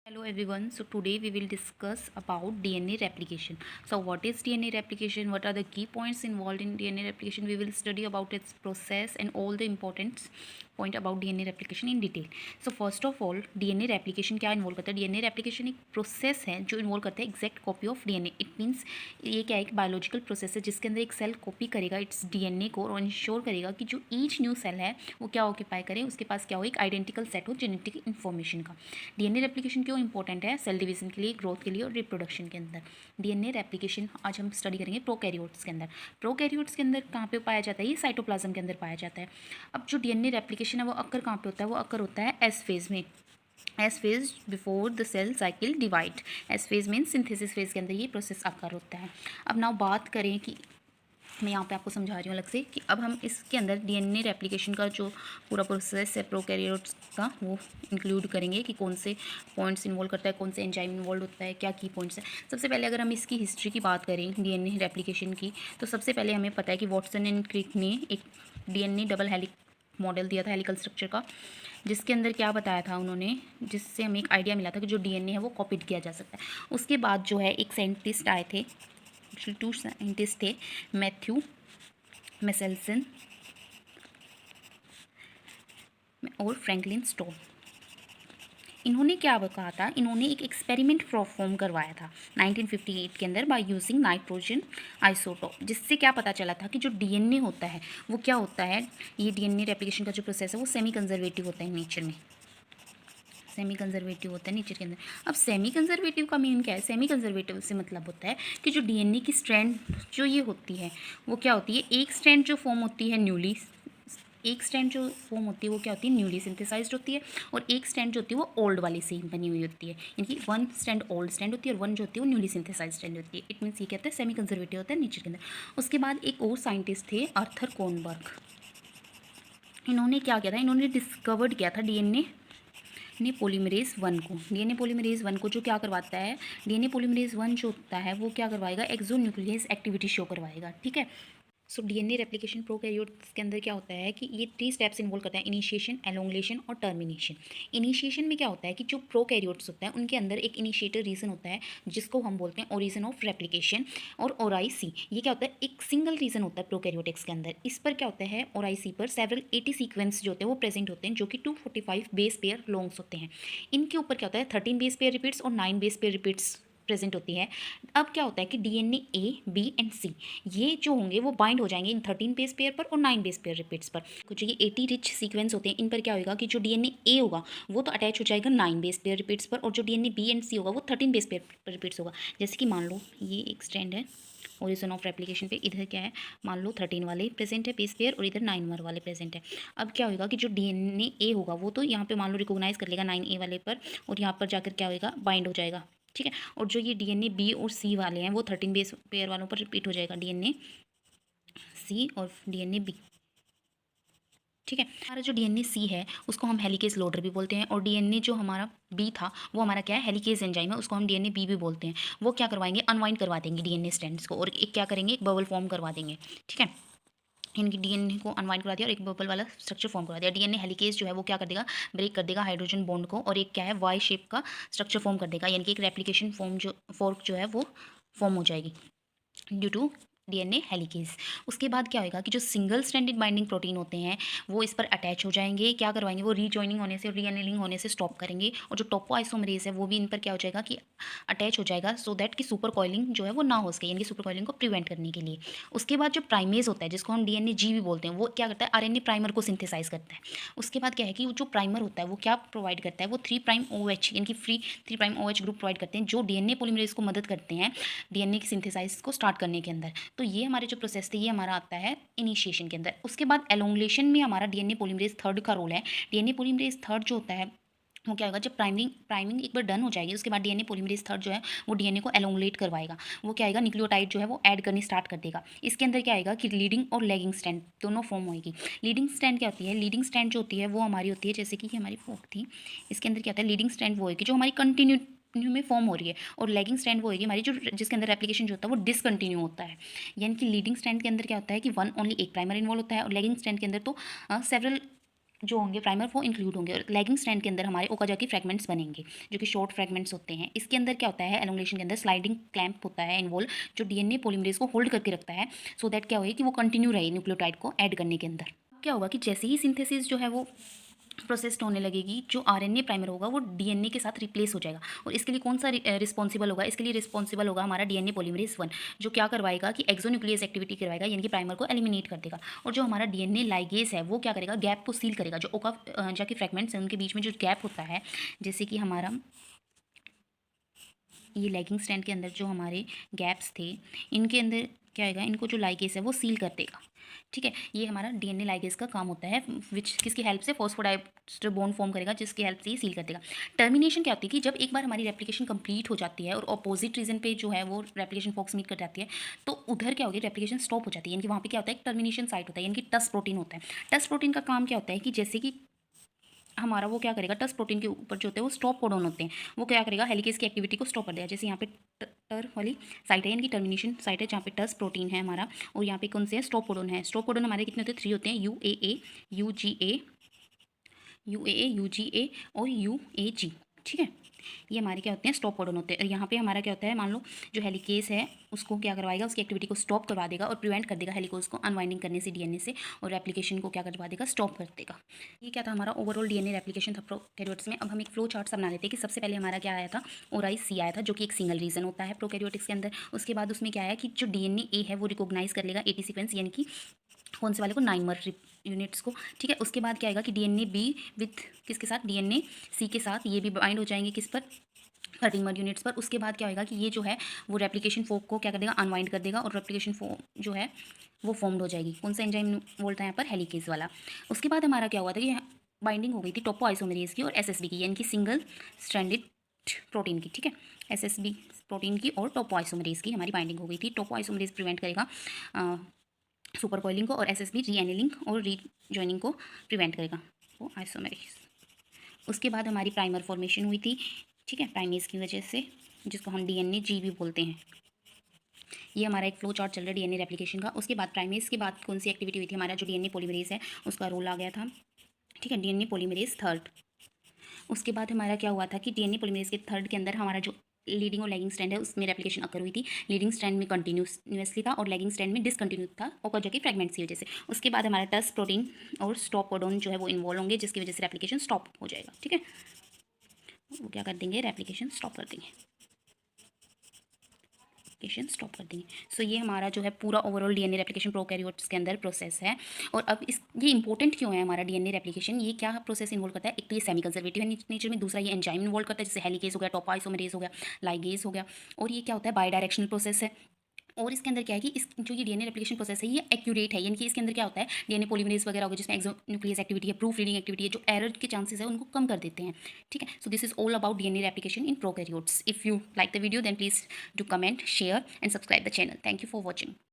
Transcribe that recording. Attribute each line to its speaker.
Speaker 1: Hello everyone. So today we will discuss about DNA replication. So what is DNA replication? What are the key points involved in DNA replication? We will study about its process and all the important point about DNA replication in detail. So first of all, DNA replication क्या involve करता है? DNA replication एक process है जो involve करता है exact copy of DNA. It means ये क्या है, एक बायोलॉजिकल प्रोसेस है जिसके अंदर एक सेल कॉपी करेगा इट्स DNA को और इंश्योर करेगा कि जो ईच न्यू सेल है वो क्या ऑक्यूपाई करे, उसके पास क्या हो, एक आइडेंटिकल सेट हो जेनेटिक इन्फॉर्मेशन का. डीएनए रेप्लिकेशन क्यों इंपॉर्टेंट है? सेल डिवीजन के लिए, ग्रोथ के लिए और रिप्रोडक्शन के अंदर. डीएनए रेप्लिकेशन आज हम स्टडी करेंगे प्रोकैरियोट्स के अंदर. प्रोकैरियोट्स के अंदर कहाँ पे पाया जाता है? ये साइटोप्लाज्म के अंदर पाया जाता है. अब जो डीएनए रेप्लिकेशन है वो अक्कर कहाँ पे होता है? वो अक्कर होता है एस फेज में. S phase before the cell cycle divide. S phase mean synthesis phase के अंदर ये प्रोसेस अक्कर होता है. अब नाउ बात करें कि मैं यहाँ पे आपको समझा रही हूँ अलग से कि अब हम इसके अंदर डीएनए रेप्लिकेशन का जो पूरा प्रोसेस है प्रोकैरियोट्स का वो इंक्लूड करेंगे कि कौन से पॉइंट्स इन्वॉल्व करता है, कौन से एंजाइम इन्वॉल्व होता है, क्या की पॉइंट्स है. सबसे पहले अगर हम इसकी हिस्ट्री की बात करें डीएनए रेप्लिकेशन की, तो सबसे पहले हमें पता है कि वॉटसन एंड क्रिक ने एक डीएनए डबल हेलिक मॉडल दिया था हेलिकल स्ट्रक्चर का, जिसके अंदर क्या बताया था उन्होंने, जिससे हमें एक आइडिया मिला था कि जो डीएनए है वो कॉपीड किया जा सकता है. उसके बाद जो है एक साइंटिस्ट आए थे, टू साइंटिस्ट थे, मैथ्यू मेसेल्सन और फ्रैंकलिन स्टोन. इन्होंने क्या कहा था? इन्होंने एक एक्सपेरिमेंट परफॉर्म करवाया था 1958 के अंदर बाय यूजिंग नाइट्रोजन आइसोटोप, जिससे क्या पता चला था कि जो डीएनए होता है वो क्या होता है, ये डीएनए रेप्लिकेशन का जो प्रोसेस है वो सेमी कंजर्वेटिव होता है नेचर में. सेमी कंजर्वेटिव होता है नेचर के अंदर. अब सेमी कंजर्वेटिव का मीन क्या है? सेमी कंजर्वेटिव से मतलब होता है कि जो डीएनए की स्ट्रैंड जो ये होती है वो क्या होती है, एक स्ट्रैंड जो फॉर्म होती है न्यूली, एक स्ट्रैंड जो फॉर्म होती है वो क्या होती है, न्यूली सिंथेसाइज्ड होती है, और एक स्ट्रैंड जो होती है वो ओल्ड वाली से बनी हुई होती है. यानी कि वन स्ट्रैंड ओल्ड स्ट्रैंड होती है और वन जो होती है वो न्यूली सिंथेसाइज्ड स्ट्रैंड होती है. इट मीन्स ये कहते हैं सेमी कंजर्वेटिव होता है नेचर के अंदर. उसके बाद एक और साइंटिस्ट थे आर्थर कोनबर्ग. इन्होंने क्या किया था? इन्होंने डिस्कवर्ड किया था डीएनए पोलीमरेज 1 को. डीएनए पोलीमरेज 1 को जो क्या करवाता है, डीएनए पोलीमरेज 1 जो होता है वो क्या करवाएगा, एक्सोन्यूक्लियस एक्टिविटी शो करवाएगा. ठीक है. सो डीएनए रेप्लिकेशन प्रोकैरियोट्स के अंदर क्या होता है कि ये 3 स्टेप्स इन्वॉल्व करता है, इनिशिएशन, एलोंगुलेशन और टर्मिनेशन. इनिशिएशन में क्या होता है कि जो प्रोकैरियोट्स होता है उनके अंदर एक इनिशिएटर रीजन होता है जिसको हम बोलते हैं ओरिजिन ऑफ रेप्लिकेशन और ओराई-सी. ये क्या होता है, एक सिंगल रीजन होता है प्रोकैरियोटिक्स के अंदर. इस पर क्या होता है, ओराई-सी पर सेवरल 80 सीक्वेंस जो होते हैं वो प्रेजेंट होते हैं जो कि 245 बेस पेयर लॉन्ग्स होते हैं. इनके ऊपर क्या होता है, 13 बेस पेयर रिपीट्स और 9 बेस पेयर रिपीट्स प्रेजेंट होती है. अब क्या होता है कि डीएनए ए, बी एंड सी ये जो होंगे वो बाइंड हो जाएंगे इन 13 बेस पेयर पर और 9 बेस पेयर रिपीट्स पर. कुछ ये 80 रिच सीक्वेंस होते हैं, इन पर क्या होगा कि जो डीएनए ए होगा वो तो अटैच हो जाएगा 9 बेस पेयर रिपीट्स पर, और जो डीएनए बी एंड सी होगा वो 13 बेस पेयर रिपीट्स होगा. जैसे कि मान लो ये एक स्ट्रैंड है ओरिजिन ऑफ रेप्लिकेशन पे, इधर क्या है, मान लो 13 वाले प्रेजेंट है बेस पेयर और इधर 9 वाले प्रेजेंट है. अब क्या होगा कि जो डीएनए ए होगा वो तो यहाँ पे मान लो रिकॉग्नाइज कर लेगा 9A वाले पर, और यहाँ पर जाकर क्या होगा, बाइंड हो जाएगा. ठीक है. और जो ये डीएनए बी और सी वाले हैं वो 13 बेस पेयर वालों पर रिपीट हो जाएगा, डीएनए सी और डीएनए बी. ठीक है. हमारा जो डीएनए सी है उसको हम हेलिकेज लोडर भी बोलते हैं, और डीएनए जो हमारा बी था वो हमारा क्या है, हेलिकेज एंजाइम है, उसको हम डीएनए बी भी बोलते हैं. वो क्या करवाएंगे, अनवाइंड करवा देंगे डीएनए स्ट्रैंड्स को, और एक क्या करेंगे, एक बबल फॉर्म करवा देंगे. ठीक है. इनकी डीएनए को अनवाइंड करा दिया और एक बबल वाला स्ट्रक्चर फॉर्म करा दिया. डीएनए हेलिकेज जो है वो क्या कर देगा, ब्रेक कर देगा हाइड्रोजन बॉन्ड को, और एक क्या है, वाई शेप का स्ट्रक्चर फॉर्म कर देगा. यानी कि एक रेप्लिकेशन फॉर्म जो फोर्क जो है वो फॉर्म हो जाएगी ड्यू टू डीएनए हेलिकेज. उसके बाद क्या होगा कि जो सिंगल स्ट्रैंडेड बाइंडिंग प्रोटीन होते हैं वो इस पर अटैच हो जाएंगे, क्या करवाएंगे, वो रीजॉइनिंग होने से और रीएनिलिंग होने से स्टॉप करेंगे, और जो टोपो आइसोमरेज है वो भी इन पर क्या हो जाएगा कि अटैच हो जाएगा, सो दैट कि सुपर कॉइलिंग जो है वो ना हो सके, यानी कि सुपर कॉइलिंग को प्रिवेंट करने के लिए. उसके बाद जो प्राइमेज होता है जिसको हम डीएनए जी भी बोलते हैं, वो क्या करता है, आरएनए प्राइमर को सिंथेसाइज करता है. उसके बाद क्या है कि जो प्राइमर होता है वो क्या प्रोवाइड करता है, वो 3' OH यानी कि फ्री 3' OH ग्रुप प्रोवाइड करते हैं जो डीएनए पॉलीमरेज को मदद करते हैं डीएनए की सिंथेसाइज को स्टार्ट करने के अंदर. तो ये हमारे जो प्रोसेस थे ये हमारा आता है इनिशिएशन के अंदर. उसके बाद एलोंगुलेशन में हमारा डीएनए पॉलीमरेज थर्ड का रोल है. डीएनए पॉलीमरेज थर्ड जो होता है वो क्या होगा, जब प्राइमिंग एक बार डन हो जाएगी उसके बाद डीएनए पॉलीमरेज थर्ड जो है वो डीएनए को एलोंगुलेट करवाएगा. वो क्या आएगा, न्यूक्लियोटाइड जो है वो ऐड करनी स्टार्ट कर देगा. इसके अंदर क्या आएगा कि लीडिंग और लैगिंग स्ट्रैंड दोनों फॉर्म होगी. लीडिंग स्ट्रैंड क्या होती है, लीडिंग स्ट्रैंड जो होती है वो हमारी होती है, जैसे कि हमारी फोक थी, इसके अंदर क्या होता है, लीडिंग स्ट्रैंड वो होगी जो हमारी कंटिन्यू में फॉर्म हो रही है, और लैगिंग स्ट्रैंड वो होगी हमारी जो जिसके अंदर रेप्लिकेशन जो होता है वो डिसकंटिन्यू होता है. यानी कि लीडिंग स्ट्रैंड के अंदर क्या होता है कि वन ओनली एक प्राइमर इन्वॉल्व होता है, और लैगिंग स्ट्रैंड के अंदर तो सेवरल जो होंगे प्राइमर वो इंक्लूड होंगे और लैगिंग स्ट्रैंड के अंदर हमारे ओकाजाकी फ्रैगमेंट्स बनेंगे जो कि शॉर्ट फ्रैगमेंट्स होते हैं। इसके अंदर क्या होता है, एलोंगेशन के अंदर स्लाइडिंग क्लैंप होता है इन्वॉल्व, जो डीएनए पॉलीमरेज को होल्ड करके रखता है सो दैट क्या होगा कि वो कंटिन्यू रहे न्यूक्लियोटाइड को ऐड करने के अंदर। क्या होगा कि जैसे ही सिंथेसिस जो है वो प्रोसेस्ड होने लगेगी, जो आरएनए प्राइमर होगा वो डीएनए के साथ रिप्लेस हो जाएगा। और इसके लिए कौन सा रिस्पॉन्सिबल होगा, इसके लिए रिस्पॉन्सिबल होगा हमारा डीएनए पॉलीमरेज 1, जो क्या करवाएगा कि एक्सोन्यूक्लियस एक्टिविटी करवाएगा, यानी कि प्राइमर को एलिमिनेट कर देगा। और जो हमारा डीएनए लाइगेज है वो क्या करेगा, गैप को सील करेगा। जो ओका के फ्रैगमेंट्स हैं उनके बीच में जो गैप होता है, जैसे कि हमारा ये लैगिंग स्ट्रैंड के अंदर जो हमारे गैप्स थे, इनके अंदर क्या आएगा, इनको जो लाइगेज है वो सील कर देगा। ठीक है, ये हमारा डीएनए लाइगेज का काम होता है, विच किसकी हेल्प से, फॉस्फोडाइस्टर बॉन्ड फॉर्म करेगा, जिसकी हेल्प से ये सील कर देगा। टर्मिनेशन क्या होती है कि जब एक बार हमारी रेप्लिकेशन कंप्लीट हो जाती है और अपोजिट रीजन पे जो है वो रेप्लिकेशन फॉक्स मीट कर जाती है, तो उधर क्या होगी, रेप्लिकेशन स्टॉप हो जाती है। यानी कि वहाँ पे क्या होता है, टर्मिनेशन साइट होता है, यानी कि टस प्रोटीन होता है। टस प्रोटीन का काम क्या होता है कि जैसे कि हमारा वो क्या करेगा, टस प्रोटीन के ऊपर जो होते हैं वो स्टॉप कोडॉन होते हैं, वो क्या करेगा, हेलिकेज की एक्टिविटी को स्टॉप कर देगा। जैसे यहाँ पे टर वाली साइट है, यानी कि टर्मिनेशन साइट है, जहाँ पे टस प्रोटीन है हमारा, और यहाँ पे कौन से है, स्टॉप कोडॉन है। स्टॉप कोडॉन हमारे कितने होते हैं, 3 होते हैं, UAA, UGA और UAG। ठीक है, ये हमारे क्या होते हैं, स्टॉप कोडॉन होते हैं। और यहाँ पे हमारा क्या होता है, मान लो जो हेलिकेज है उसको क्या करवाएगा, उसकी एक्टिविटी को स्टॉप करवा देगा और प्रिवेंट कर देगा हेलिकोज को अनवाइंडिंग करने से डीएनए से, और रेप्लिकेशन को क्या करवा देगा, स्टॉप कर देगा। ये क्या था, हमारा ओवरऑल डीएनए रेप्लिकेशन था प्रोकैरियोट्स में। अब हम एक फ्लो चार्ट सा बना लेते हैं कि सबसे पहले हमारा क्या आया था, ओराइज सी आया था, जो कि एक सिंगल रीजन होता है प्रोकैरियोटिक्स के अंदर। उसके बाद उसमें क्या आया कि जो डीएनए ए है वो रिकॉग्नाइज कर लेगा एटी सीक्वेंस, यानी कि कौन से वाले को, 9 यूनिट्स को। ठीक है, उसके बाद क्या आएगा कि डीएनए बी विथ किसके साथ, डीएनए सी के साथ, ये भी बाइंड हो जाएंगे किस पर, 13 यूनिट्स पर। उसके बाद क्या होगा कि ये जो है वो रेप्लिकेशन फोक को क्या कर देगा, अनवाइंड कर देगा, और रेप्लिकेशन फोक जो है वो फॉर्म्ड हो जाएगी। कौन सा एंजाइम बोलता है यहाँ पर, हेलिकेज वाला। उसके बाद हमारा क्या हुआ था कि बाइंडिंग हो गई थी टोपो आइसोमेरेज की और एसएसबी की, यानी कि सिंगल स्ट्रैंडेड प्रोटीन की। ठीक है, एसएसबी प्रोटीन की और टोपो आइसोमेरेज की हमारी बाइंडिंग हो गई थी। टोपो आइसोमेरेज प्रिवेंट करेगा सुपर कॉइलिंग को, और एसएसबी री एनिलिंग और री जॉइनिंग को प्रिवेंट करेगा, वो आइसोमेरेज। उसके बाद हमारी प्राइमर फॉर्मेशन हुई थी, ठीक है, प्राइमेज की वजह से, जिसको हम डीएनए जी भी बोलते हैं। ये हमारा एक फ्लो चार्ट चल रहा है डीएनए रेप्लिकेशन का। उसके बाद प्राइमेज के बाद कौन सी एक्टिविटी हुई थी, हमारा जो डीएनए पॉलीमरेज है उसका रोल आ गया था। ठीक है, डीएनए पॉलीमरेज थर्ड। उसके बाद हमारा क्या हुआ था कि डीएनए पॉलीमरेज के थर्ड के अंदर हमारा जो लीडिंग और लैगिंग स्ट्रैंड है उसमें रेप्लिकेशन अकर हुई थी। लीडिंग स्ट्रैंड में कंटिन्यूसली था और लैगिंग स्ट्रैंड में डिसकंटिन्यू था ओकाजाकी फ्रैगमेंट्स की वजह से। उसके बाद हमारा टस प्रोटीन और स्टॉप कोडॉन जो है वो इन्वॉल्व होंगे, जिसकी वजह से रेप्लिकेशन स्टॉप हो जाएगा। ठीक है, वो क्या कर देंगे, रेप्लिकेशन स्टॉप कर देंगे, रेप्लिकेशन स्टॉप कर देंगे। सो ये हमारा जो है पूरा ओवरऑल डीएनए रेप्लिकेशन प्रोकैरियोट्स के अंदर प्रोसेस है। और अब इस ये इंपॉर्टेंट क्यों है हमारा डीएनए रेप्लिकेशन, ये क्या प्रोसेस इन्वॉल्व करता है, एक तो ये सेमी कंजर्वेटिव है नेचर में, दूसरा ये एंजाइम इन्वॉल्व करता है, जैसे हेलिकेज हो गया, टोपो आइसोमेरेज हो गया, लाइगेज हो गया। और ये क्या होता है, बाई डायरेक्शनल प्रोसेस है। और इसके अंदर क्या है कि इस जो ये डीएनए रेप्लिकेशन प्रोसेस है ये एक्यूरेट है, यानी कि इसके अंदर क्या होता है, डीएनए पॉलीमरेज वगैरह होगा जिसमें एक्सोन्यूक्लियस एक्टिविटी है, प्रूफ रीडिंग एक्टिविटी है, जो एरर के चांसेस है उनको कम कर देते हैं। ठीक है, so this is all about DNA replication in prokaryotes. If you like the video then please do comment, share and subscribe the channel. Thank you for watching.